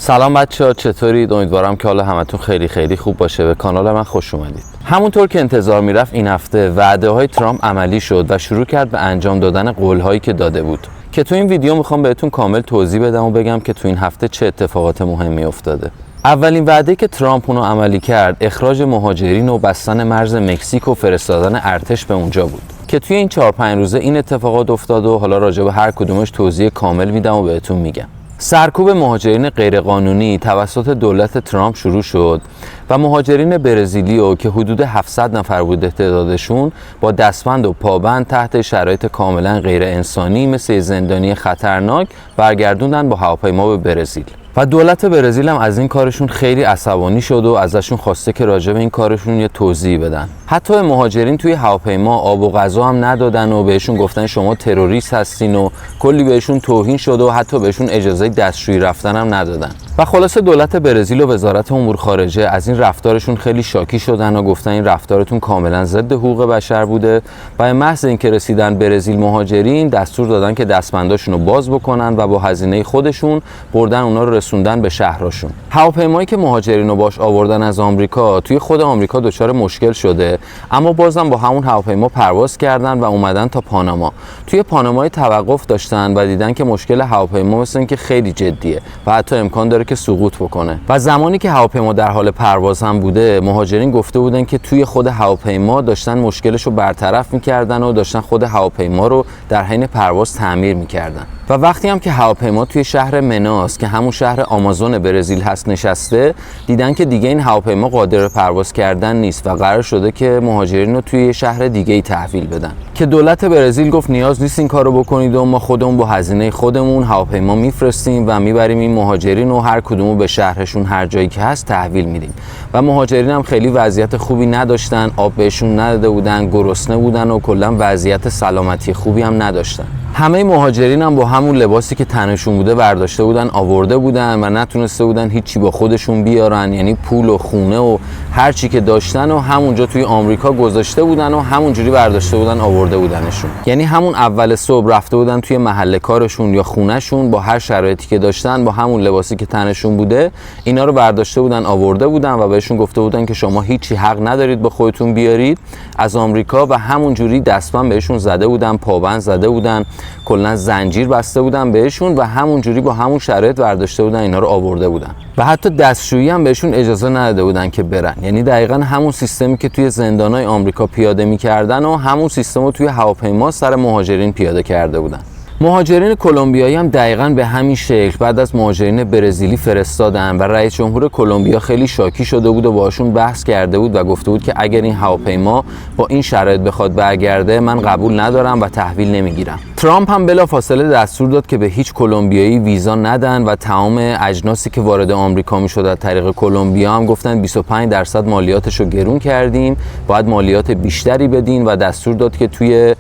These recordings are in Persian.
سلام بچه‌ها، چطورید؟ امیدوارم که حالا همتون خیلی خوب باشه. به کانال من خوش اومدید. همونطور که انتظار میرفت این هفته وعده‌های ترامپ عملی شد و شروع کرد به انجام دادن قول‌هایی که داده بود که تو این ویدیو میخوام بهتون کامل توضیح بدم و بگم که تو این هفته چه اتفاقات مهمی افتاده. اولین وعده که ترامپ اونو عملی کرد اخراج مهاجرین و بستن مرز مکزیک و فرستادن ارتش به اونجا بود که توی این 4-5 روزه این اتفاقات افتاد و حالا راجع به هر کدومش توضیح کامل میدم و بهتون میگم. سرکوب مهاجرین غیرقانونی توسط دولت ترامپ شروع شد و مهاجرین برزیلی که حدود 700 نفر بوده تعدادشون با دستبند و پابند تحت شرایط کاملا غیر انسانی مثل زندانی خطرناک برگردوندن با هواپیما به برزیل. و دولت برزیل هم از این کارشون خیلی عصبانی شد و ازشون خواسته که راجع به این کارشون یه توضیح بدن. حتی مهاجرین توی هواپیما آب و غذا هم ندادن و بهشون گفتن شما تروریست هستین و کلی بهشون توهین شد و حتی بهشون اجازه دستشویی رفتن هم ندادن. و خلاصه دولت برزیل و وزارت امور خارجه از این رفتارشون خیلی شاکی شدن و گفتن این رفتارتون کاملا ضد حقوق بشر بوده و محض اینکه رسیدن برزیل مهاجرین دستور دادن که دستبنداشون رو باز بکنن و با هزینه خودشون بردن اونا رو رسوندن به شهرشون. هواپیمایی که مهاجرین رو باش آوردن از آمریکا توی خود آمریکا دچار مشکل شده، اما بازم با همون هواپیما پرواز کردن و اومدن تا پاناما. توی پاناما توقف داشتن و دیدن که مشکل هواپیما مثل اینکه خیلی جدیه و حتی امکان داره که سقوط بکنه. و زمانی که هواپیما در حال پرواز هم بوده، مهاجرین گفته بودن که توی خود هواپیما داشتن مشکلش رو برطرف می‌کردن و داشتن خود هواپیما رو در حین پرواز تعمیر می‌کردن. و وقتی هم که هواپیما توی شهر مناس که همون شهر آمازون برزیل هست نشسته، دیدن که دیگه این هواپیما قادر پرواز کردن نیست و قرار شده که مهاجرین رو توی شهر دیگه‌ای تحویل بدن. که دولت برزیل گفت نیاز نیست این کارو بکنید و ما خودمون با هزینه خودمون هواپیما میفرستیم و میبریم این مهاجرین و هر کدومو به شهرشون هر جایی که هست تحویل میدیم. و مهاجرین هم خیلی وضعیت خوبی نداشتن، آب بهشون نداده بودن، گرسنه بودن و کلا وضعیت سلامتی خوبی هم نداشتن. همه مهاجرین هم با همون لباسی که تنشون بوده برداشته بودن آورده بودن و نتونسته بودن هیچی با خودشون بیارن، یعنی پول و خونه و هر چی که داشتن و همونجا توی آمریکا گذاشته بودن و همونجوری برداشته بودن آورده بودنشون. یعنی همون اول صبح رفته بودن توی محل کارشون یا خونهشون با هر شرایطی که داشتن، با همون لباسی که تنشون بوده اینا رو برداشته بودن آورده بودن و بهشون گفته بودن که شما هیچی حق ندارید با خودتون بیارید از آمریکا و همونجوری دستبند بهشون زده بودن، پابند زده بودن، کلا زنجیر بسته بودن بهشون و همونجوری با همون شرایط برداشته بودن اینا رو آورده بودن. و حتی دستشویی هم بهشون اجازه نداده بودن که برن. یعنی دقیقاً همون سیستمی که توی زندان‌های آمریکا پیاده می‌کردن و همون سیستم رو توی هواپیما سر مهاجرین پیاده کرده بودن. مهاجرین کلمبیایی هم دقیقاً به همین شکل بعد از مهاجرین برزیلی فرستادن و رئیس جمهور کلمبیا خیلی شاکی شده بود و باهاشون بحث کرده بود و گفته بود که اگر این هواپیما با این شرایط بخواد برگرده من قبول ندارم و تحویل نمیگیرم. ترامپ هم بلافاصله دستور داد که به هیچ کلمبیایی ویزا ندن و تمام اجناسی که وارد آمریکا میشد از طریق کلمبیا هم گفتن 25% مالیاتش رو گرون کردیم، باید مالیات بیشتری بدین و دستور داد که توی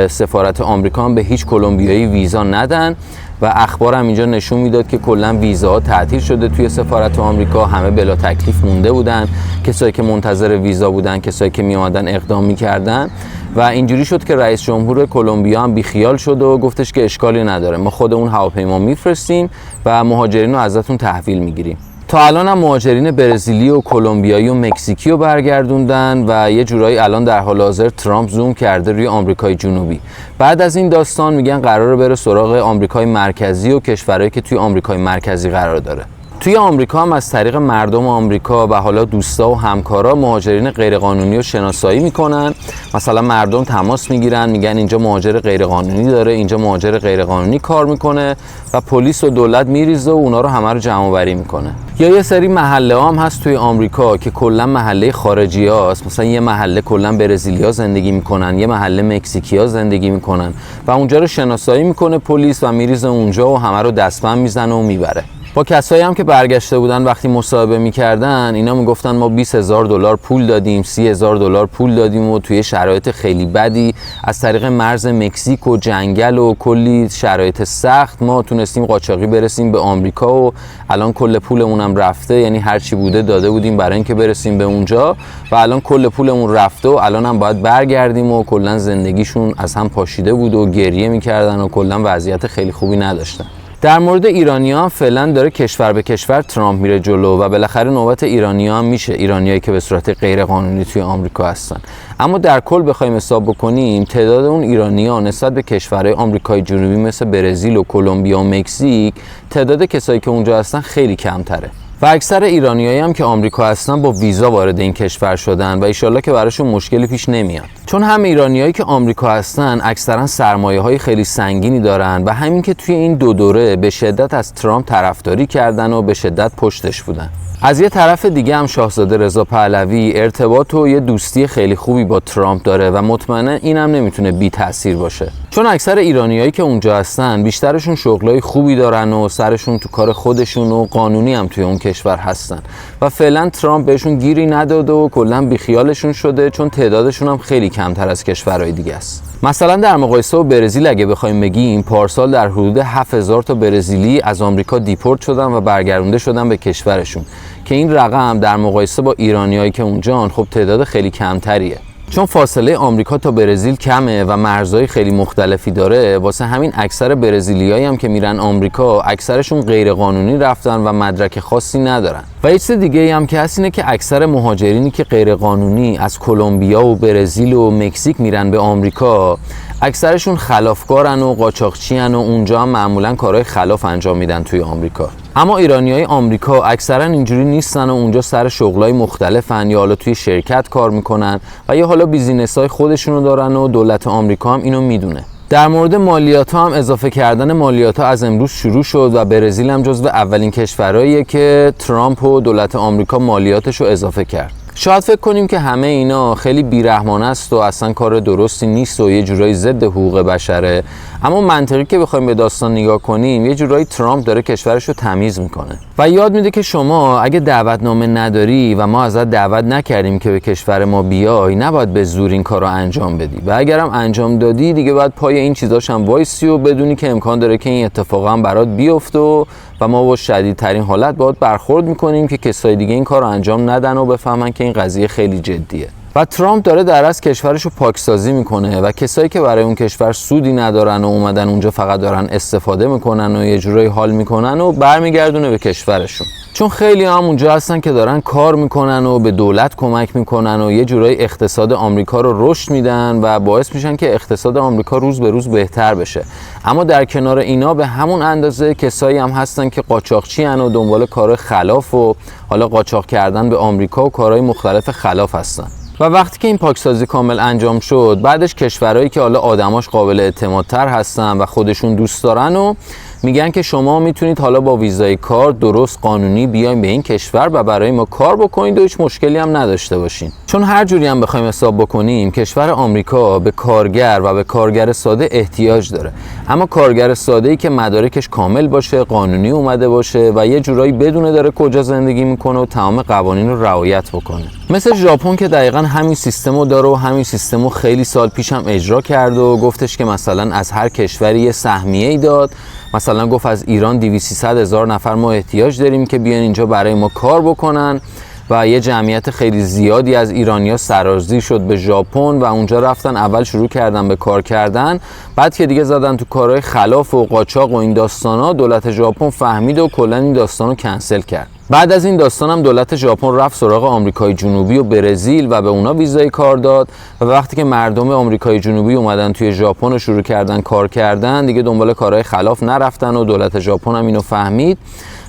سفارت آمریکا هم به هیچ کلمبیایی ویزا ندن. و اخبار هم اینجا نشون میداد که کلا ویزاها تعطیل شده توی سفارت آمریکا، همه بلا تکلیف مونده بودن، کسایی که منتظر ویزا بودن، کسایی که میومدن اقدام میکردن. و اینجوری شد که رئیس جمهور کلمبیا هم بیخیال شد و گفتش که اشکالی نداره، ما خودمون هواپیما میفرستیم و مهاجرین رو ازتون تحویل میگیریم. تا الان هم مهاجرین برزیلی و کلمبیایی و مکزیکی رو برگردوندن و یه جورایی الان در حال حاضر ترامپ زوم کرده روی آمریکای جنوبی. بعد از این داستان میگن قراره بره سراغ آمریکای مرکزی و کشورهایی که توی آمریکای مرکزی قرار داره. توی آمریکا هم از طریق مردم آمریکا و حالا دوستا و همکارا مهاجرین غیرقانونی رو شناسایی میکنن. مثلا مردم تماس میگیرن، میگن اینجا مهاجر غیرقانونی داره، اینجا مهاجر غیرقانونی کار میکنه و پلیس و دولت میریزه و اونا رو همه رو جمع آوری میکنه. یا یه سری محله هم هست توی آمریکا که کلا محله خارجیاست، مثلا یه محله کلا برزیلیا زندگی میکنن، یه محله مکزیکیا زندگی میکنن و اونجا رو شناسایی میکنه پلیس و میریزه اونجا و همه رو دستبند میزنه و میبره. با کسایی هم که برگشته بودن وقتی مصاحبه میکردن اینا میگفتن ما $20,000 پول دادیم، $30,000 پول دادیم و توی شرایط خیلی بدی از طریق مرز مکزیک و جنگل و کلی شرایط سخت ما تونستیم قاچاقی برسیم به آمریکا و الان کل پولمون هم رفته، یعنی هر چی بوده داده بودیم برای اینکه برسیم به اونجا و الان کل پولمون رفته و الان هم باید برگردیم و کلا زندگیشون از هم پاشیده بود و گریه میکردن و کلا وضعیت خیلی خوبی نداشتن. در مورد ایرانی‌ها فعلا داره کشور به کشور ترامپ میره جلو و بالاخره نوبت ایرانی‌ها هم میشه، ایرانیایی که به صورت غیر قانونی توی آمریکا هستن. اما در کل بخوایم حساب بکنیم تعداد اون ایرانی‌ها نسبت به کشورهای آمریکای جنوبی مثل برزیل و کلمبیا و مکزیک، تعداد کسایی که اونجا هستن خیلی کمتره. و اکثر ایرانیایی هم که آمریکا هستن با ویزا وارد این کشور شدن و ایشالله که براشون مشکلی پیش نمیاد. چون هم ایرانیایی که آمریکا هستن اکثرا سرمایه‌های خیلی سنگینی دارن و همین که توی این دو دوره به شدت از ترامپ طرفداری کردن و به شدت پشتش بودن. از یه طرف دیگه هم شاهزاده رضا پهلوی ارتباط و یه دوستی خیلی خوبی با ترامپ داره و مطمئنا اینم نمیتونه بی تاثیر باشه. چون اکثر ایرانیایی که اونجا هستن بیشترشون شغلای خوبی دارن و سرشون تو کار خودشون و قانونی هم توی اون کشور هستن و فعلا ترامپ بهشون گیری نداده و کلا بیخیالشون شده، چون تعدادشون هم خیلی کمتر از کشورهای دیگه است. مثلا در مقایسه با برزیل اگه بخوایم بگیم، پارسال در حدود 7000 تا برزیلی از آمریکا دیپورت شدن و برگردونده شدن به کشورشون که این رقم در مقایسه با ایرانیایی که اونجان خب تعداد خیلی کمتریه. چون فاصله آمریکا تا برزیل کمه و مرزهای خیلی مختلفی داره، واسه همین اکثر برزیلیایی هم که میرن آمریکا اکثرشون غیر قانونی رفتن و مدرک خاصی ندارن. و یه چیز دیگه هم که هست اینه که اکثر مهاجرینی که غیر قانونی از کلمبیا و برزیل و مکزیک میرن به آمریکا اکثرشون خلافکارن و قاچاقچیان و اونجا هم معمولا کارهای خلاف انجام میدن توی آمریکا. اما ایرانیای آمریکا اکثرا اینجوری نیستن و اونجا سر شغلای مختلفن یا حالا توی شرکت کار میکنن و یا حالا بیزینس‌های خودشونو دارن و دولت آمریکا هم اینو میدونه. در مورد مالیات ها هم اضافه کردن مالیات ها از امروز شروع شد و برزیل هم جزو اولین کشورهاییه که ترامپ و دولت آمریکا مالیاتش رو اضافه کرد. شاید فکر کنیم که همه اینا خیلی بیرحمانه است و اصلا کار درستی نیست و یه جورایی ضد حقوق بشره، اما منطقی که بخوایم به داستان نگاه کنیم یه جورایی ترامپ داره کشورش رو تمیز میکنه و یاد میده که شما اگه دعوتنامه نداری و ما ازت دعوت نکردیم که به کشور ما بیای، نباید به زور این کارو انجام بدی و اگرم انجام دادی دیگه باید پای این چیزاش هم وایسی و بدونی که امکان داره که این اتفاقا هم برات بیفته و ما با شدیدترین حالت باید برخورد میکنیم که کسای دیگه این کارو انجام ندن و بفهمن که این قضیه خیلی جدیه. و ترامپ داره در از کشورشو پاکسازی میکنه و کسایی که برای اون کشور سودی ندارن و اومدن اونجا فقط دارن استفاده میکنن و یه جورایی حال میکنن و برمیگردونه به کشورشون. چون خیلی هم اونجا هستن که دارن کار میکنن و به دولت کمک میکنن و یه جورایی اقتصاد آمریکا رو رشد میدن و باعث میشن که اقتصاد آمریکا روز به روز بهتر بشه. اما در کنار اینا به همون اندازه کسایی هم هستن که قاچاقچی ان و دنبال کار خلاف و حالا قاچاق کردن به آمریکا و کارهای مختلف خلاف هستن. و وقتی که این پاکسازی کامل انجام شد، بعدش کشورهایی که حالا آدماش قابل اعتمادتر هستن و خودشون دوست دارن و میگن که شما میتونید حالا با ویزای کار درست قانونی بیاین به این کشور و برای ما کار بکنید و هیچ مشکلی هم نداشته باشین. چون هر جوری هم بخوایم حساب بکنیم کشور آمریکا به کارگر و به کارگر ساده احتیاج داره، اما کارگر ساده‌ای که مدارکش کامل باشه، قانونی اومده باشه و یه جورایی بدونه داره کجا زندگی میکنه و تمام قوانین رو رعایت بکنه. مثل ژاپن که دقیقاً همین سیستمو داره و همین سیستمو خیلی سال پیش هم اجرا کرد و گفتش که مثلا از هر کشوری یه سهمیه‌ای داد. مثلا گفت از ایران 200-300 هزار نفر ما احتیاج داریم که بیان اینجا برای ما کار بکنن و یه جمعیت خیلی زیادی از ایرانی‌ها سرازیر شد به ژاپن و اونجا رفتن اول شروع کردن به کار کردن، بعد که دیگه زدن تو کارهای خلاف و قاچاق و این داستانا، دولت ژاپن فهمید و کلا این داستانو کنسل کرد. بعد از این داستان هم دولت ژاپن رفت سراغ آمریکای جنوبی و برزیل و به اونا ویزای کار داد و وقتی که مردم آمریکای جنوبی اومدن توی ژاپن و شروع کردن کار کردن، دیگه دنبال کارهای خلاف نرفتن و دولت ژاپن هم اینو فهمید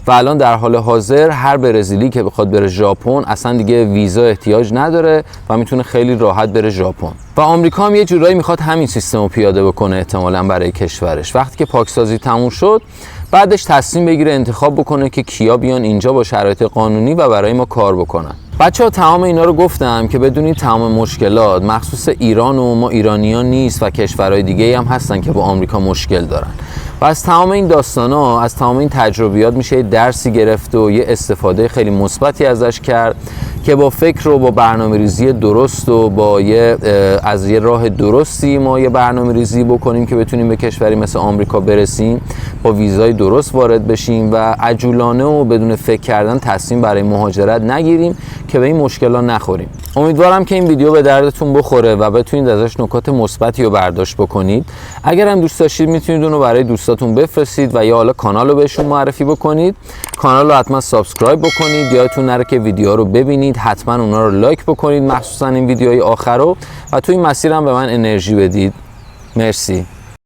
و الان در حال حاضر هر برزیلی که بخواد بره ژاپن اصلا دیگه ویزا احتیاج نداره و میتونه خیلی راحت بره ژاپن. و آمریکا هم یه جورایی میخواد همین سیستم رو پیاده بکنه احتمالاً برای کشورش. وقتی که پاکسازی تموم شد بعدش تصمیم بگیره انتخاب بکنه که کیا بیان اینجا با شرایط قانونی و برای ما کار بکنن. بچه‌ها تمام اینا رو گفتم که بدونید تمام مشکلات مخصوص ایران و ما ایرانیان نیست و کشورهای دیگه هم هستن که با آمریکا مشکل دارن. و از تمام این داستانا، از تمام این تجربیات میشه درسی گرفت و یه استفاده خیلی مثبتی ازش کرد که با فکر و با برنامه‌ریزی درست و با از یه راه درستی ما یه برنامه‌ریزی بکنیم که بتونیم به کشوری مثل آمریکا برسیم، با ویزای درست وارد بشیم و عجولانه و بدون فکر کردن تصمیم برای مهاجرت نگیریم که به این مشکلات نخوریم. امیدوارم که این ویدیو به دردتون بخوره و بتونید ازش نکات مثبتی رو برداشت بکنید. اگر هم دوست داشتید میتونید اون رو برای دوستان دوستاتون بفرستید و یا حالا کانال رو بهشون معرفی بکنید. کانال رو حتما سابسکرایب بکنید، یادتون نره که ویدیوها رو ببینید، حتما اونا رو لایک بکنید، مخصوصا این ویدیوهای آخر رو، و توی این مسیر هم به من انرژی بدید. مرسی.